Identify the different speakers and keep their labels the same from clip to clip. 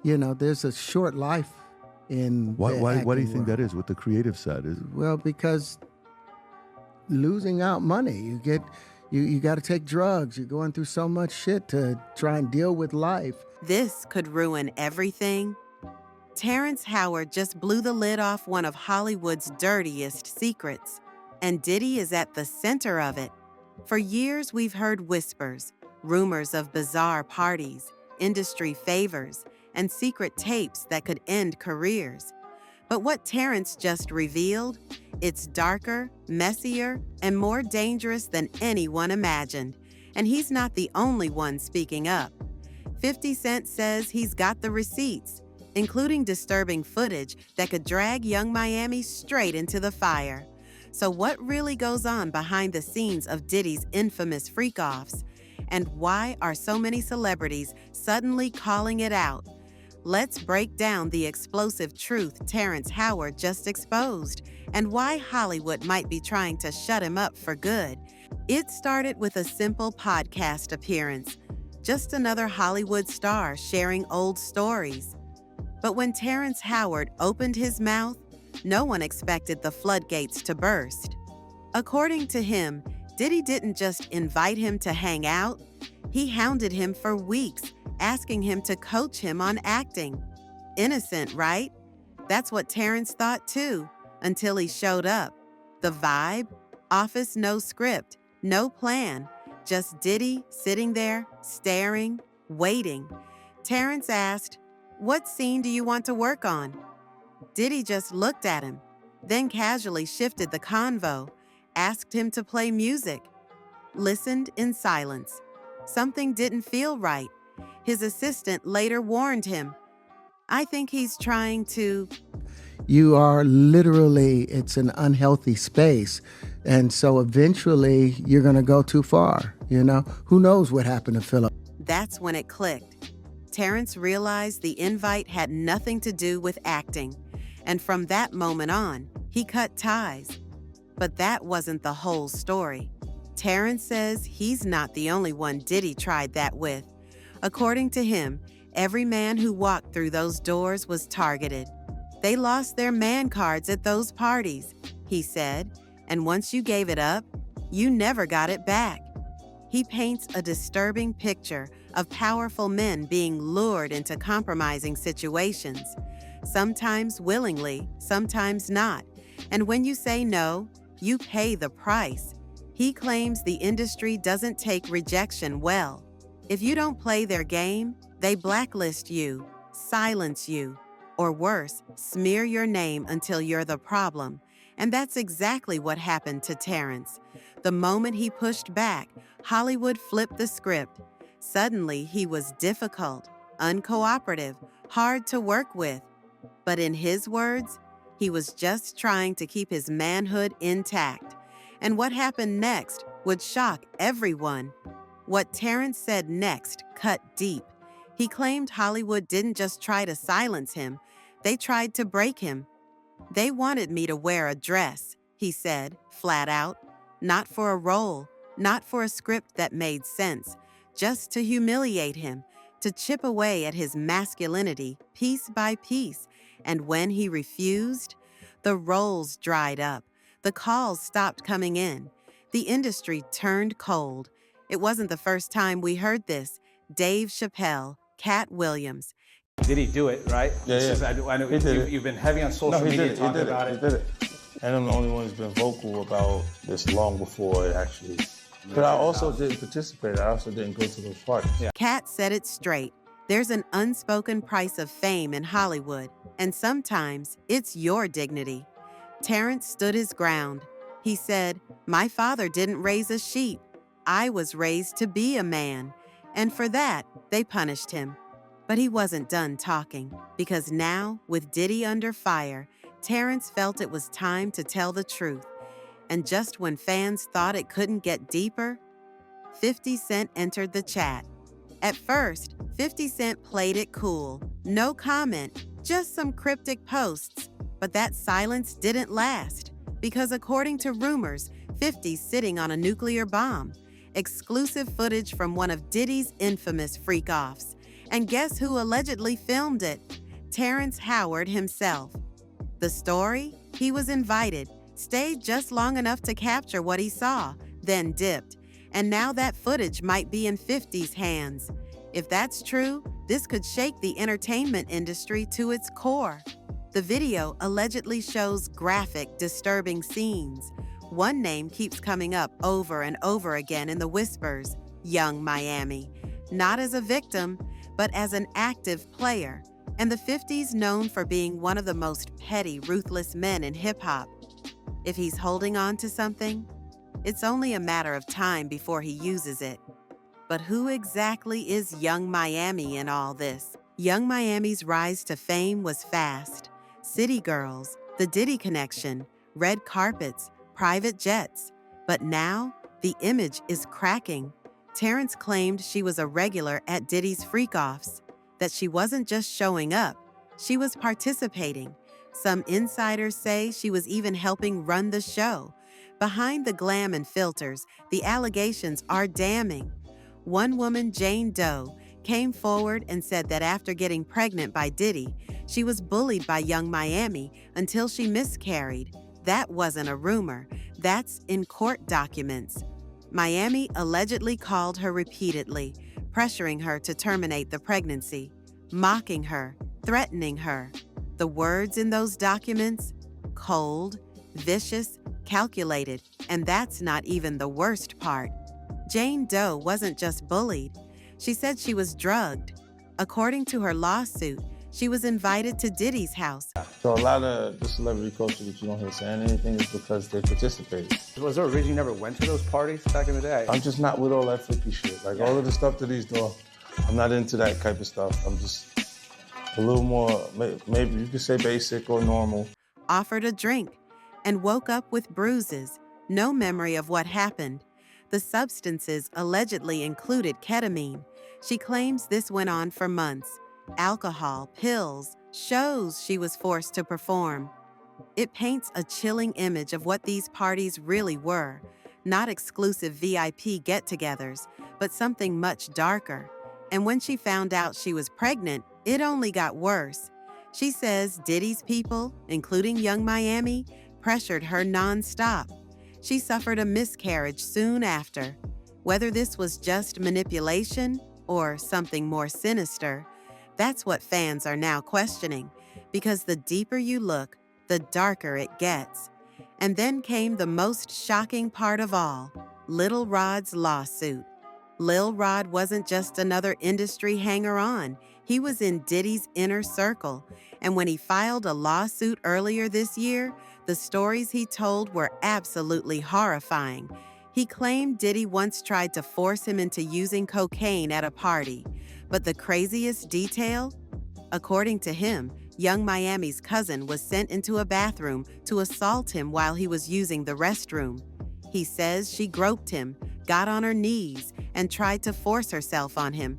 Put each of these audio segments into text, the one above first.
Speaker 1: there's a short life in
Speaker 2: Why
Speaker 1: the
Speaker 2: do you
Speaker 1: acting
Speaker 2: think that
Speaker 1: world.
Speaker 2: is? With the creative side, is
Speaker 1: Well, because losing out money, you got to take drugs. You're going through so much shit to try and deal with life.
Speaker 3: This could ruin everything. Terrence Howard just blew the lid off one of Hollywood's dirtiest secrets, and Diddy is at the center of it. For years, we've heard whispers, rumors of bizarre parties, industry favors, and secret tapes that could end careers. But what Terrence just revealed, it's darker, messier, and more dangerous than anyone imagined. And he's not the only one speaking up. 50 Cent says he's got the receipts, including disturbing footage that could drag Young Miami straight into the fire. So what really goes on behind the scenes of Diddy's infamous Freakoffs? And why are so many celebrities suddenly calling it out? Let's break down the explosive truth Terrence Howard just exposed and why Hollywood might be trying to shut him up for good. It started with a simple podcast appearance, just another Hollywood star sharing old stories. But when Terrence Howard opened his mouth, no one expected the floodgates to burst. According to him, Diddy didn't just invite him to hang out, he hounded him for weeks, asking him to coach him on acting. Innocent, right? That's what Terrence thought too, until he showed up. The vibe? Office no script, no plan, just Diddy sitting there, staring, waiting. Terrence asked, "What scene do you want to work on?" Diddy just looked at him, then casually shifted the convo, asked him to play music, listened in silence. Something didn't feel right. His assistant later warned him, "I think he's trying to..."
Speaker 1: You are literally, it's an unhealthy space. And so eventually you're going to go too far, Who knows what happened to Philip?
Speaker 3: That's when it clicked. Terrence realized the invite had nothing to do with acting. And from that moment on, he cut ties. But that wasn't the whole story. Terrence says he's not the only one Diddy tried that with. According to him, every man who walked through those doors was targeted. They lost their man cards at those parties, he said, and once you gave it up, you never got it back. He paints a disturbing picture of powerful men being lured into compromising situations, sometimes willingly, sometimes not. And when you say no, you pay the price. He claims the industry doesn't take rejection well. If you don't play their game, they blacklist you, silence you, or worse, smear your name until you're the problem. And that's exactly what happened to Terrence. The moment he pushed back, Hollywood flipped the script. Suddenly, he was difficult, uncooperative, hard to work with. But in his words, he was just trying to keep his manhood intact. And what happened next would shock everyone. What Terrence said next cut deep. He claimed Hollywood didn't just try to silence him, they tried to break him. "They wanted me to wear a dress," he said, flat out. Not for a role, not for a script that made sense, just to humiliate him, to chip away at his masculinity piece by piece. And when he refused, the roles dried up. The calls stopped coming in. The industry turned cold. It wasn't the first time we heard this. Dave Chappelle, Cat Williams.
Speaker 4: Did he do it, right?
Speaker 5: Yeah.
Speaker 4: I know
Speaker 5: He did it.
Speaker 4: you've been heavy on social media talking about it.
Speaker 5: He did it. And I'm the only one who's been vocal about this long before it actually. But I also didn't participate. I also didn't go to those parties.
Speaker 4: Yeah.
Speaker 3: Cat said it straight. There's an unspoken price of fame in Hollywood, and sometimes it's your dignity. Terrence stood his ground. He said, "My father didn't raise a sheep. I was raised to be a man." And for that, they punished him. But he wasn't done talking, because now, with Diddy under fire, Terrence felt it was time to tell the truth. And just when fans thought it couldn't get deeper, 50 Cent entered the chat. At first, 50 Cent played it cool. No comment, just some cryptic posts. But that silence didn't last, because according to rumors, 50's sitting on a nuclear bomb. Exclusive footage from one of Diddy's infamous Freakoffs. And guess who allegedly filmed it? Terrence Howard himself. The story? He was invited, stayed just long enough to capture what he saw, then dipped. And now that footage might be in 50's hands. If that's true, this could shake the entertainment industry to its core. The video allegedly shows graphic, disturbing scenes. One name keeps coming up over and over again in the whispers, Young Miami. Not as a victim, but as an active player. And the 50's known for being one of the most petty, ruthless men in hip-hop. If he's holding on to something, it's only a matter of time before he uses it. But who exactly is Young Miami in all this? Young Miami's rise to fame was fast. City girls, the Diddy connection, red carpets, private jets. But now, the image is cracking. Terrence claimed she was a regular at Diddy's Freakoffs, that she wasn't just showing up, she was participating. Some insiders say she was even helping run the show. Behind the glam and filters, the allegations are damning. One woman, Jane Doe, came forward and said that after getting pregnant by Diddy, she was bullied by Young Miami until she miscarried. That wasn't a rumor. That's in court documents. Miami allegedly called her repeatedly, pressuring her to terminate the pregnancy, mocking her, threatening her. The words in those documents? Cold, vicious, calculated, and that's not even the worst part. Jane Doe wasn't just bullied. She said she was drugged. According to her lawsuit, she was invited to Diddy's house.
Speaker 5: So a lot of the celebrity culture that you don't hear saying anything is because they participated.
Speaker 4: Was there a reason you never went to those parties back in the day?
Speaker 5: I'm just not with all that freaky shit. Like all of the stuff that he's doing, I'm not into that type of stuff. I'm just a little more, maybe you could say basic or normal.
Speaker 3: Offered a drink and woke up with bruises, no memory of what happened. The substances allegedly included ketamine. She claims this went on for months. Alcohol, pills, shows she was forced to perform. It paints a chilling image of what these parties really were. Not exclusive VIP get-togethers, but something much darker. And when she found out she was pregnant, it only got worse. She says Diddy's people, including Young Miami, pressured her non-stop. She suffered a miscarriage soon after. Whether this was just manipulation or something more sinister, that's what fans are now questioning, because the deeper you look, the darker it gets. And then came the most shocking part of all, Lil Rod's lawsuit. Lil Rod wasn't just another industry hanger-on. He was in Diddy's inner circle. And when he filed a lawsuit earlier this year, the stories he told were absolutely horrifying. He claimed Diddy once tried to force him into using cocaine at a party. But the craziest detail? According to him, Young Miami's cousin was sent into a bathroom to assault him while he was using the restroom. He says she groped him, got on her knees, and tried to force herself on him.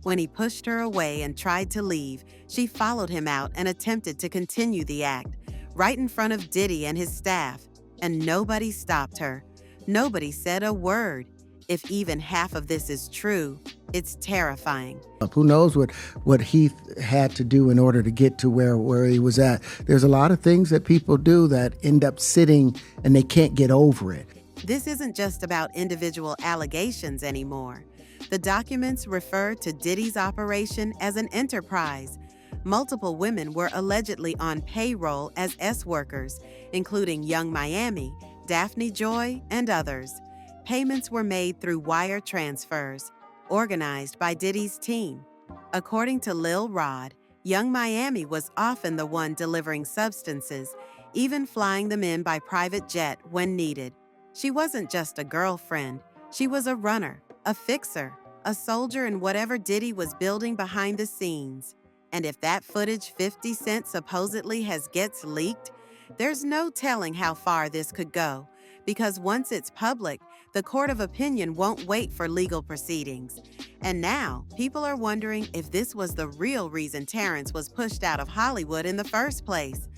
Speaker 3: When he pushed her away and tried to leave, she followed him out and attempted to continue the act, right in front of Diddy and his staff, and nobody stopped her. Nobody said a word. If even half of this is true, it's terrifying.
Speaker 1: Who knows what Heath had to do in order to get to where he was at. There's a lot of things that people do that end up sitting and they can't get over it.
Speaker 3: This isn't just about individual allegations anymore. The documents refer to Diddy's operation as an enterprise. Multiple women were allegedly on payroll as S-workers, including Young Miami, Daphne Joy, and others. Payments were made through wire transfers, organized by Diddy's team. According to Lil Rod, Young Miami was often the one delivering substances, even flying them in by private jet when needed. She wasn't just a girlfriend. She was a runner, a fixer, a soldier in whatever Diddy was building behind the scenes. And if that footage 50 Cent supposedly gets leaked, there's no telling how far this could go, because once it's public, the court of opinion won't wait for legal proceedings. And now, people are wondering if this was the real reason Terrence was pushed out of Hollywood in the first place.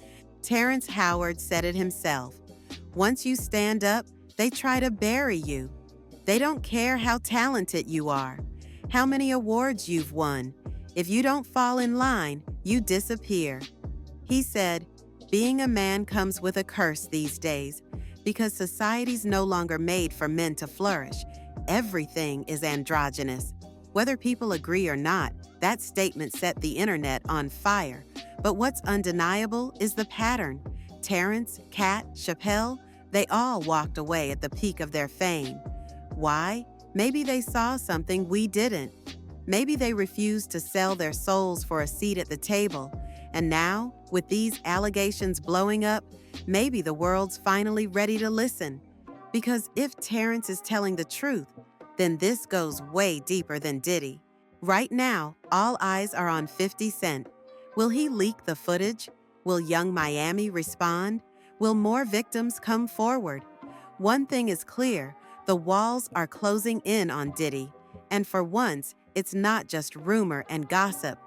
Speaker 3: Terrence Howard said it himself. Once you stand up, they try to bury you. They don't care how talented you are, how many awards you've won. If you don't fall in line, you disappear. He said, being a man comes with a curse these days because society's no longer made for men to flourish. Everything is androgynous. Whether people agree or not, that statement set the internet on fire. But what's undeniable is the pattern. Terrence, Kat, Chappelle, they all walked away at the peak of their fame. Why? Maybe they saw something we didn't. Maybe they refused to sell their souls for a seat at the table. And now, with these allegations blowing up, maybe the world's finally ready to listen. Because if Terrence is telling the truth, then this goes way deeper than Diddy. Right now, all eyes are on 50 Cent. Will he leak the footage? Will Young Miami respond? Will more victims come forward? One thing is clear, the walls are closing in on Diddy. And for once, it's not just rumor and gossip.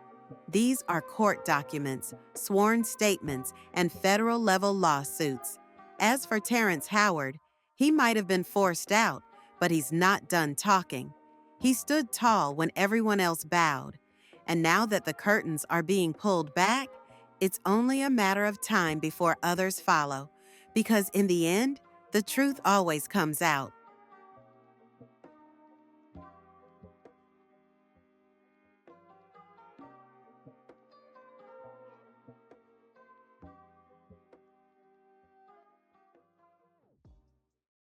Speaker 3: These are court documents, sworn statements, and federal-level lawsuits. As for Terrence Howard, he might have been forced out, but he's not done talking. He stood tall when everyone else bowed. And now that the curtains are being pulled back, it's only a matter of time before others follow. Because in the end, the truth always comes out.